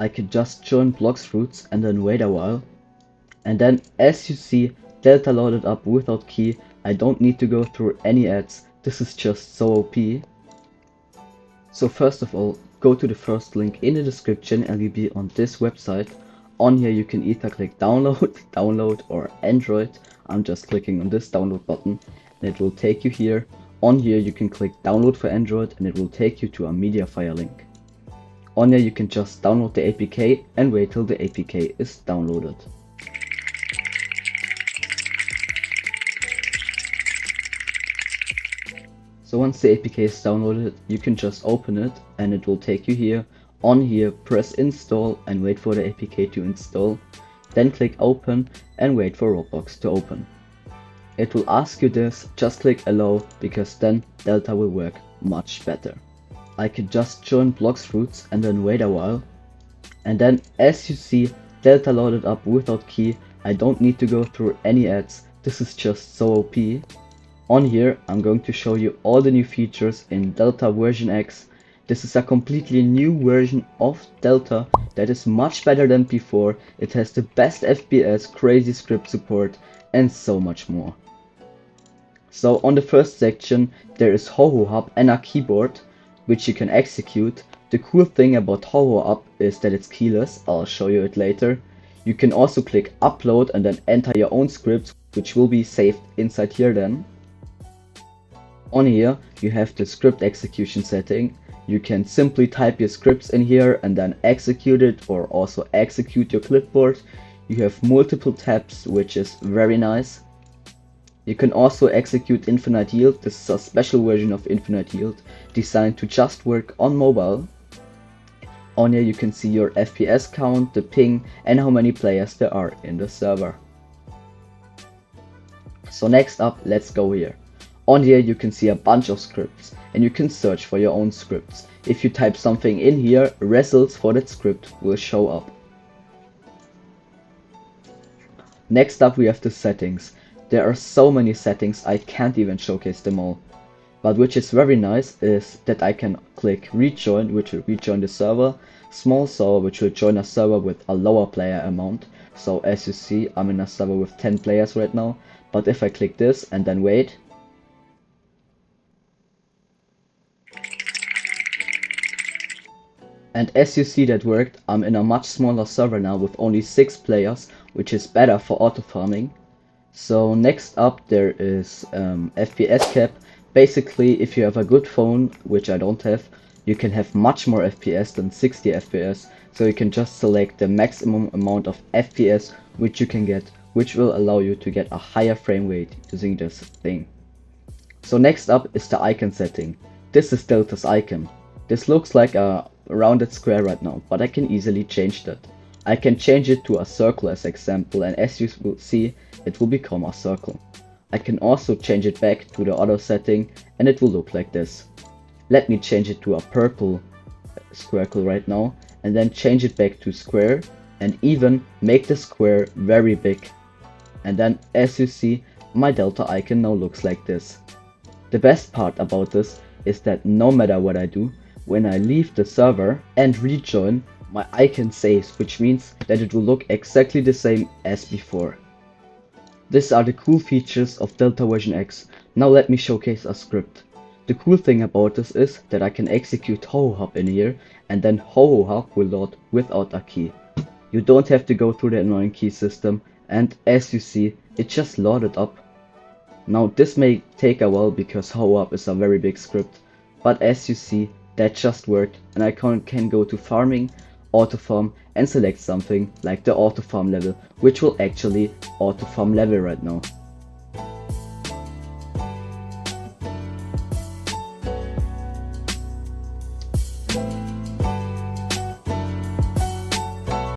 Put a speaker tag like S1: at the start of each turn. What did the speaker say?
S1: I can just join blox routes and then wait a while. And then as you see, Delta loaded up without key. I don't need to go through any ads. This is just so OP. So first of all, go to the first link in the description and you'll be on this website. On here you can either click download, download or Android. I'm just clicking on this download button and it will take you here. On here you can click download for Android and it will take you to a media file link. On here you can just download the APK and wait till the APK is downloaded. So once the APK is downloaded, you can just open it and it will take you here. On here, press install and wait for the APK to install. Then click open and wait for Roblox to open. It will ask you this, just click allow because then Delta will work much better. I can just join blox routes and then wait a while. And then as you see, Delta loaded up without key. I don't need to go through any ads. This is just so OP. On here, I'm going to show you all the new features in Delta version X. This is a completely new version of Delta that is much better than before. It has the best FPS, crazy script support and so much more. So on the first section there is HoHo Hub and a keyboard which you can execute. The cool thing about HoHo Hub is that it's keyless. I'll show you it later. You can also click upload and then enter your own scripts which will be saved inside here then. On here you have the script execution setting. You can simply type your scripts in here and then execute it or also execute your clipboard. You have multiple tabs which is very nice. You can also execute infinite yield. This is a special version of infinite yield designed to just work on mobile. On here you can see your FPS count, the ping and how many players there are in the server. So next up, let's go here. On here you can see a bunch of scripts and you can search for your own scripts. If you type something in here, results for that script will show up. Next up we have the settings. There are so many settings I can't even showcase them all. But which is very nice is that I can click rejoin, which will rejoin the server, small server, which will join a server with a lower player amount. So as you see, I'm in a server with 10 players right now. But if I click this and then wait, and as you see that worked, I'm in a much smaller server now with only 6 players, which is better for auto farming. So next up there is FPS cap. Basically if you have a good phone, which I don't have, you can have much more FPS than 60 FPS. So you can just select the maximum amount of FPS which you can get, which will allow you to get a higher frame rate using this thing. So next up is the icon setting. This is Delta's icon. This looks like a rounded square right now, but I can easily change that. I can change it to a circle as example, and as you will see, it will become a circle. I can also change it back to the other setting and it will look like this. Let me change it to a purple squircle right now and then change it back to square and even make the square very big. And then as you see, my Delta icon now looks like this. The best part about this is that no matter what I do, when I leave the server and rejoin, my icon saves, which means that it will look exactly the same as before. These are the cool features of Delta version X. Now let me showcase a script. The cool thing about this is that I can execute HoHo Hub in here and then HoHo Hub will load without a key. You don't have to go through the annoying key system, and as you see, it just loaded up. Now this may take a while because HoHo Hub is a very big script, but as you see, that just worked and I can go to farming, auto farm and select something like the auto farm level, which will actually auto farm level right now.